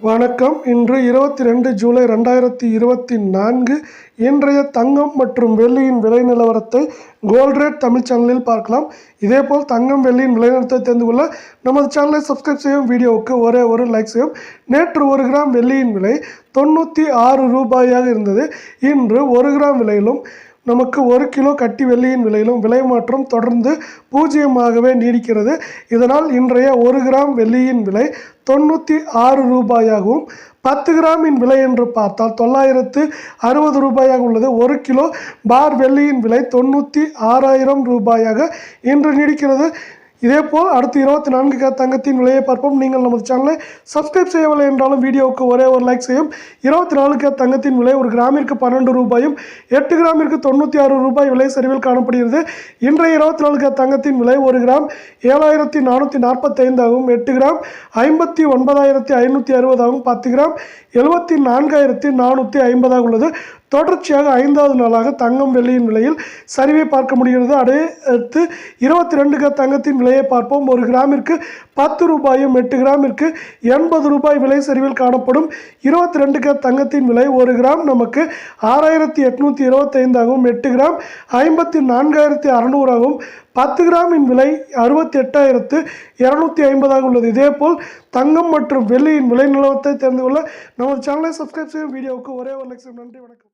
வணக்கம். இன்று 22 ஜூலை 2024 இன்றைய தங்கம் மற்றும் வெள்ளியின் விலை நிலவரத்தை கோல்ட் ரேட் தமிழ் சேனலில் பார்க்கலாம். இதேபோல் தங்கம் வெள்ளியின் விலை நிலவரத்தை தெரிந்து கொள்ள நமது சேனலை சப்ஸ்கிரைப் செய்யும், வீடியோவுக்கு ஒரே ஒரு லைக் செய்யும். நேற்று 1 கிராம் வெள்ளியின் விலை 96 ரூபாயாக இருந்தது. இன்று 1 கிராம் விலையிலும் நமக்கு 1 கிலோ கட்டி வெள்ளியின் விலையிலும் விலை மாற்றம் தொடர்ந்து பூஜ்ஜியமாகவே நீடிக்கிறது. இதனால் இன்றைய 1 கிராம் வெள்ளியின் விலை 96 ரூபாயாகவும் 10 கிராமின் விலை என்று பார்த்தால் 960 ரூபாயாக உள்ளது. 1 கிலோ பார் வெள்ளியின் விலை 96,000 ரூபாயாக இன்று நீடிக்கிறது. இதேபோல் அடுத்து 24 கேரட் தங்கத்தின் விலையை பார்ப்போம். நீங்கள் நமது சேனலை சப்ஸ்கிரைப் செய்யவில்லை என்றாலும் வீடியோவுக்கு ஒரே ஒரு லைக் செய்யும். 24 கேரட் தங்கத்தின் விலை 1 கிராமிற்கு 12 ரூபாயும் 8 கிராமிற்கு 96 ரூபாய் விலை சரிவில் காணப்படுகிறது. இன்றைய 24 கேரட் தங்கத்தின் விலை 1 கிராம் 7,445 ஆகவும் 8 கிராம் 59,560 ஆகவும் 10 கிராம் 74,450 உள்ளது. தொடர்ச்சியாக 5வது நாளாக தங்கம் வெள்ளியின் விலையில் சரிவை பார்க்க முடிகிறது. அடுத்து 22 கேரட் தங்கத்தின் விலையை பார்ப்போம். 1 கிராமிற்கு 10 ரூபாயும் 8 கிராமிற்கு 80 ரூபாய் விலை சரிவில் காணப்படும். 22 கேரட் தங்கத்தின் விலை 1 கிராம் நமக்கு 6,825 ஆகவும் 8 கிராம் 54,600 ஆகவும் 10 கிராமின் விலை 68,250 உள்ளது. இதேபோல் தங்கம் மற்றும் வெள்ளியின் விலை நிலவரத்தை தெரிந்து கொள்ள நமது சேனலை சப்ஸ்கிரைப் செய்யும், வீடியோவுக்கு ஒரே ஒரு லைக் செய்யும். நன்றி, வணக்கம்.